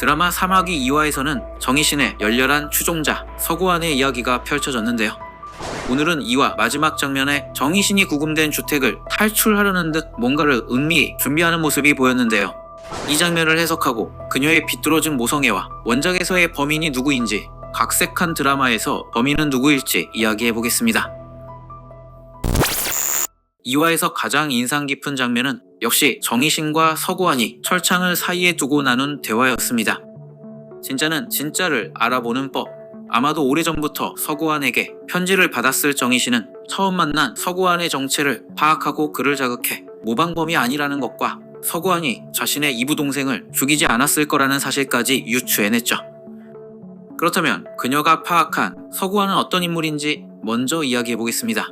드라마 사마귀 2화에서는 정희신의 열렬한 추종자 서구환의 이야기가 펼쳐졌는데요. 오늘은 2화 마지막 장면에 정희신이 구금된 주택을 탈출하려는 듯 뭔가를 은밀히 준비하는 모습이 보였는데요. 이 장면을 해석하고 그녀의 비뚤어진 모성애와 원작에서의 범인이 누구인지, 각색한 드라마에서 범인은 누구일지 이야기해보겠습니다. 2화에서 가장 인상 깊은 장면은 역시 정희신과 서구환이 철창을 사이에 두고 나눈 대화였습니다. 진짜는 진짜를 알아보는 법. 아마도 오래전부터 서구환에게 편지를 받았을 정희신은 처음 만난 서구환의 정체를 파악하고 그를 자극해 모방범이 아니라는 것과 서구환이 자신의 이부동생을 죽이지 않았을 거라는 사실까지 유추해냈죠. 그렇다면 그녀가 파악한 서구환은 어떤 인물인지 먼저 이야기해보겠습니다.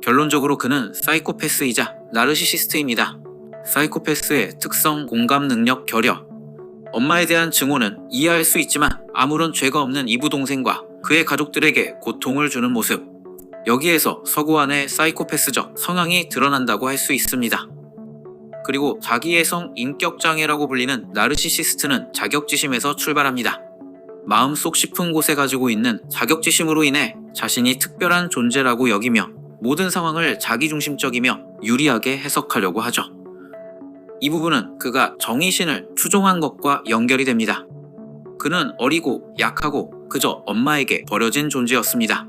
결론적으로 그는 사이코패스이자 나르시시스트입니다. 사이코패스의 특성, 공감 능력, 결여. 엄마에 대한 증오는 이해할 수 있지만 아무런 죄가 없는 이부동생과 그의 가족들에게 고통을 주는 모습. 여기에서 서구환의 사이코패스적 성향이 드러난다고 할 수 있습니다. 그리고 자기애성 인격장애라고 불리는 나르시시스트는 자격지심에서 출발합니다. 마음속 깊은 곳에 가지고 있는 자격지심으로 인해 자신이 특별한 존재라고 여기며 모든 상황을 자기중심적이며 유리하게 해석하려고 하죠. 이 부분은 그가 정희신을 추종한 것과 연결이 됩니다. 그는 어리고 약하고 그저 엄마에게 버려진 존재였습니다.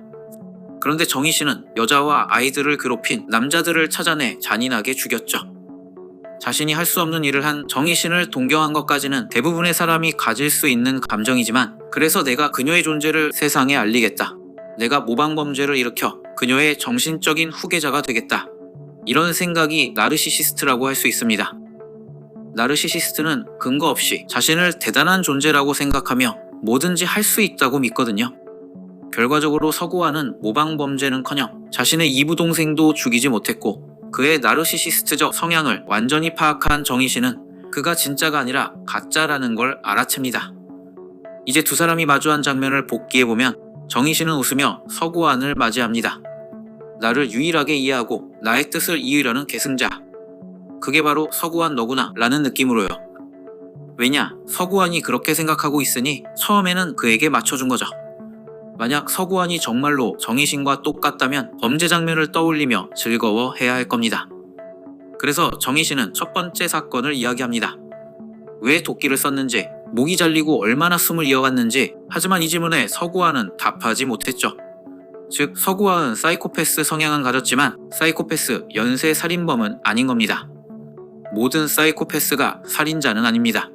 그런데 정희신은 여자와 아이들을 괴롭힌 남자들을 찾아내 잔인하게 죽였죠. 자신이 할 수 없는 일을 한 정희신을 동경한 것까지는 대부분의 사람이 가질 수 있는 감정이지만, 그래서 내가 그녀의 존재를 세상에 알리겠다. 내가 모방범죄를 일으켜 그녀의 정신적인 후계자가 되겠다. 이런 생각이 나르시시스트라고 할 수 있습니다. 나르시시스트는 근거 없이 자신을 대단한 존재라고 생각하며 뭐든지 할 수 있다고 믿거든요. 결과적으로 서구환은 모방범죄는커녕 자신의 이부동생도 죽이지 못했고, 그의 나르시시스트적 성향을 완전히 파악한 정희신은 그가 진짜가 아니라 가짜라는 걸 알아챕니다. 이제 두 사람이 마주한 장면을 복기해보면 정희신은 웃으며 서구환을 맞이합니다. 나를 유일하게 이해하고 나의 뜻을 이으려는 계승자. 그게 바로 서구환 너구나 라는 느낌으로요. 왜냐, 서구환이 그렇게 생각하고 있으니 처음에는 그에게 맞춰준 거죠. 만약 서구환이 정말로 정희신과 똑같다면 범죄 장면을 떠올리며 즐거워해야 할 겁니다. 그래서 정희신은 첫 번째 사건을 이야기합니다. 왜 도끼를 썼는지, 목이 잘리고 얼마나 숨을 이어갔는지. 하지만 이 질문에 서구환은 답하지 못했죠. 즉, 서구환은 사이코패스 성향은 가졌지만 사이코패스 연쇄 살인범은 아닌 겁니다. 모든 사이코패스가 살인자는 아닙니다.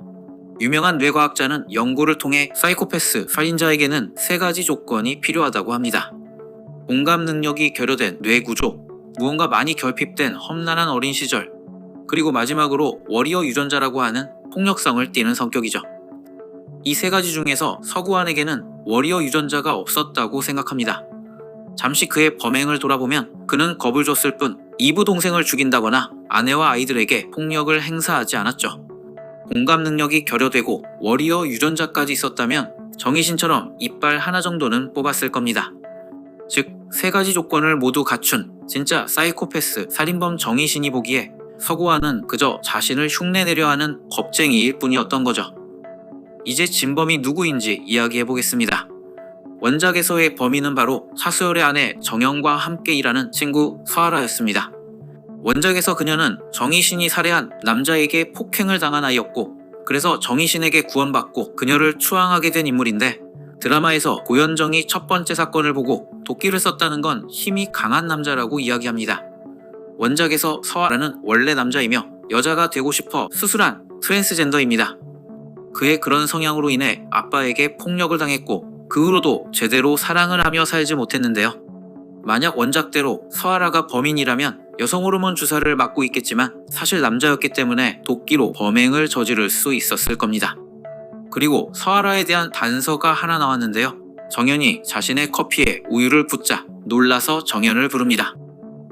유명한 뇌과학자는 연구를 통해 사이코패스 살인자에게는 3가지 조건이 필요하다고 합니다. 공감 능력이 결여된 뇌구조, 무언가 많이 결핍된 험난한 어린 시절, 그리고 마지막으로 워리어 유전자라고 하는 폭력성을 띠는 성격이죠. 이 3가지 중에서 서구환에게는 워리어 유전자가 없었다고 생각합니다. 잠시 그의 범행을 돌아보면 그는 겁을 줬을 뿐 이부동생을 죽인다거나 아내와 아이들에게 폭력을 행사하지 않았죠. 공감 능력이 결여되고 워리어 유전자까지 있었다면 정희신처럼 이빨 하나 정도는 뽑았을 겁니다. 즉, 3가지 조건을 모두 갖춘 진짜 사이코패스 살인범 정희신이 보기에 서구환은 그저 자신을 흉내내려 하는 겁쟁이일 뿐이었던 거죠. 이제 진범이 누구인지 이야기해보겠습니다. 원작에서의 범인은 바로 차수열의 아내 정영과 함께 일하는 친구 서아라였습니다. 원작에서 그녀는 정희신이 살해한 남자에게 폭행을 당한 아이였고, 그래서 정희신에게 구원받고 그녀를 추앙하게 된 인물인데, 드라마에서 고현정이 첫 번째 사건을 보고 도끼를 썼다는 건 힘이 강한 남자라고 이야기합니다. 원작에서 서아라는 원래 남자이며 여자가 되고 싶어 수술한 트랜스젠더입니다. 그의 그런 성향으로 인해 아빠에게 폭력을 당했고 그 후로도 제대로 사랑을 하며 살지 못했는데요. 만약 원작대로 서아라가 범인이라면 여성 호르몬 주사를 맞고 있겠지만 사실 남자였기 때문에 도끼로 범행을 저지를 수 있었을 겁니다. 그리고 서아라에 대한 단서가 하나 나왔는데요. 정연이 자신의 커피에 우유를 붓자 놀라서 정연을 부릅니다.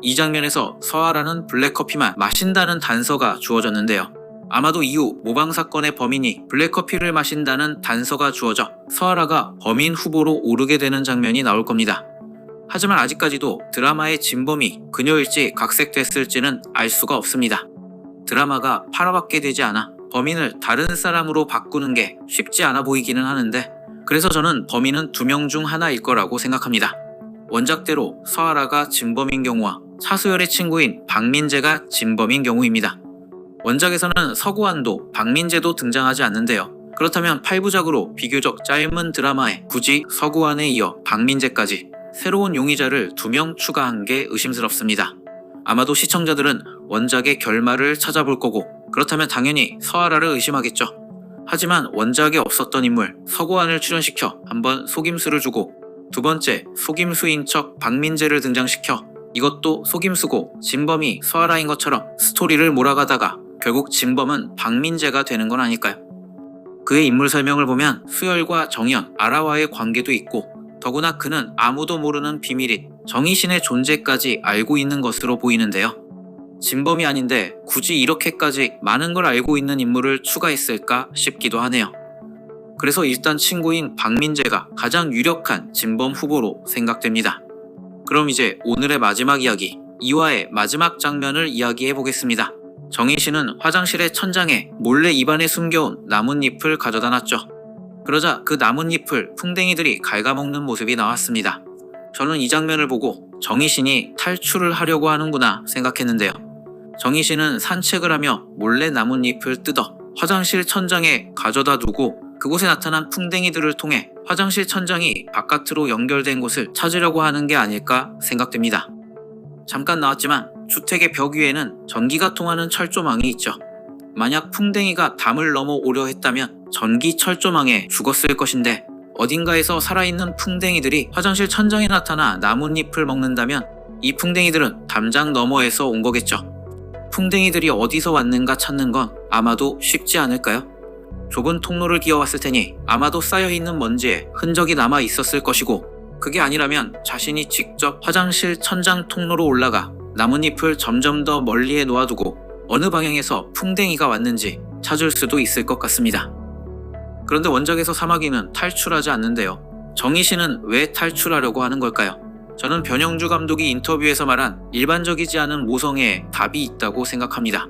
이 장면에서 서아라는 블랙커피만 마신다는 단서가 주어졌는데요. 아마도 이후 모방사건의 범인이 블랙커피를 마신다는 단서가 주어져 서아라가 범인 후보로 오르게 되는 장면이 나올 겁니다. 하지만 아직까지도 드라마의 진범이 그녀일지 각색됐을지는 알 수가 없습니다. 드라마가 8화밖에 되지 않아 범인을 다른 사람으로 바꾸는 게 쉽지 않아 보이기는 하는데, 그래서 저는 범인은 2명 중 하나일 거라고 생각합니다. 원작대로 서아라가 진범인 경우와 차수열의 친구인 박민재가 진범인 경우입니다. 원작에서는 서구환도 박민재도 등장하지 않는데요. 그렇다면 8부작으로 비교적 짧은 드라마에 굳이 서구환에 이어 박민재까지 새로운 용의자를 2명 추가한 게 의심스럽습니다. 아마도 시청자들은 원작의 결말을 찾아볼 거고, 그렇다면 당연히 서아라를 의심하겠죠. 하지만 원작에 없었던 인물 서구환을 출연시켜 한번 속임수를 주고, 두 번째 속임수인 척 박민재를 등장시켜 이것도 속임수고 진범이 서아라인 것처럼 스토리를 몰아가다가 결국 진범은 박민재가 되는 건 아닐까요? 그의 인물 설명을 보면 수열과 정연, 아라와의 관계도 있고, 더구나 그는 아무도 모르는 비밀인 정희신의 존재까지 알고 있는 것으로 보이는데요. 진범이 아닌데 굳이 이렇게까지 많은 걸 알고 있는 인물을 추가했을까 싶기도 하네요. 그래서 일단 친구인 박민재가 가장 유력한 진범 후보로 생각됩니다. 그럼 이제 오늘의 마지막 이야기, 2화의 마지막 장면을 이야기해 보겠습니다. 정희신은 화장실의 천장에 몰래 입안에 숨겨온 나뭇잎을 가져다 놨죠. 그러자 그 나뭇잎을 풍뎅이들이 갉아먹는 모습이 나왔습니다. 저는 이 장면을 보고 정희신이 탈출을 하려고 하는구나 생각했는데요. 정희신은 산책을 하며 몰래 나뭇잎을 뜯어 화장실 천장에 가져다 두고, 그곳에 나타난 풍뎅이들을 통해 화장실 천장이 바깥으로 연결된 곳을 찾으려고 하는 게 아닐까 생각됩니다. 잠깐 나왔지만 주택의 벽 위에는 전기가 통하는 철조망이 있죠. 만약 풍뎅이가 담을 넘어오려 했다면 전기 철조망에 죽었을 것인데, 어딘가에서 살아있는 풍뎅이들이 화장실 천장에 나타나 나뭇잎을 먹는다면 이 풍뎅이들은 담장 너머에서 온 거겠죠. 풍뎅이들이 어디서 왔는가 찾는 건 아마도 쉽지 않을까요? 좁은 통로를 기어왔을 테니 아마도 쌓여있는 먼지에 흔적이 남아 있었을 것이고, 그게 아니라면 자신이 직접 화장실 천장 통로로 올라가 나뭇잎을 점점 더 멀리에 놓아두고 어느 방향에서 풍뎅이가 왔는지 찾을 수도 있을 것 같습니다. 그런데 원작에서 사마귀는 탈출하지 않는데요. 정희신은 왜 탈출하려고 하는 걸까요? 저는 변영주 감독이 인터뷰에서 말한 일반적이지 않은 모성애에 답이 있다고 생각합니다.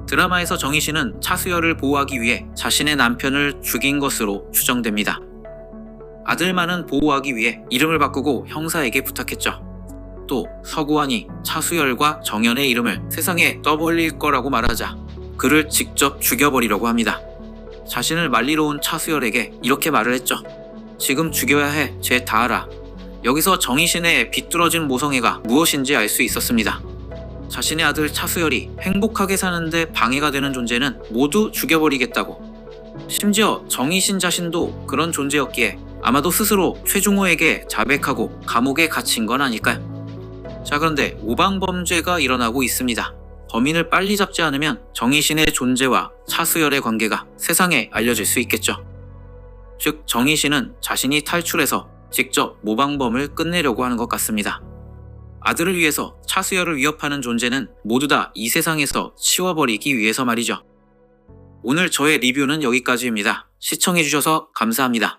드라마에서 정희신은 차수열을 보호하기 위해 자신의 남편을 죽인 것으로 추정됩니다. 아들만은 보호하기 위해 이름을 바꾸고 형사에게 부탁했죠. 또 서구환이 차수열과 정연의 이름을 세상에 떠벌릴 거라고 말하자 그를 직접 죽여버리려고 합니다. 자신을 말리러 온 차수열에게 이렇게 말을 했죠. 지금 죽여야 해, 쟤 다 알아. 여기서 정희신의 비뚤어진 모성애가 무엇인지 알 수 있었습니다. 자신의 아들 차수열이 행복하게 사는데 방해가 되는 존재는 모두 죽여버리겠다고. 심지어 정희신 자신도 그런 존재였기에 아마도 스스로 최중호에게 자백하고 감옥에 갇힌 건 아닐까요? 자, 그런데 모방범죄가 일어나고 있습니다. 범인을 빨리 잡지 않으면 정희신의 존재와 차수열의 관계가 세상에 알려질 수 있겠죠. 즉, 정희신은 자신이 탈출해서 직접 모방범을 끝내려고 하는 것 같습니다. 아들을 위해서 차수열을 위협하는 존재는 모두 다 이 세상에서 치워버리기 위해서 말이죠. 오늘 저의 리뷰는 여기까지입니다. 시청해주셔서 감사합니다.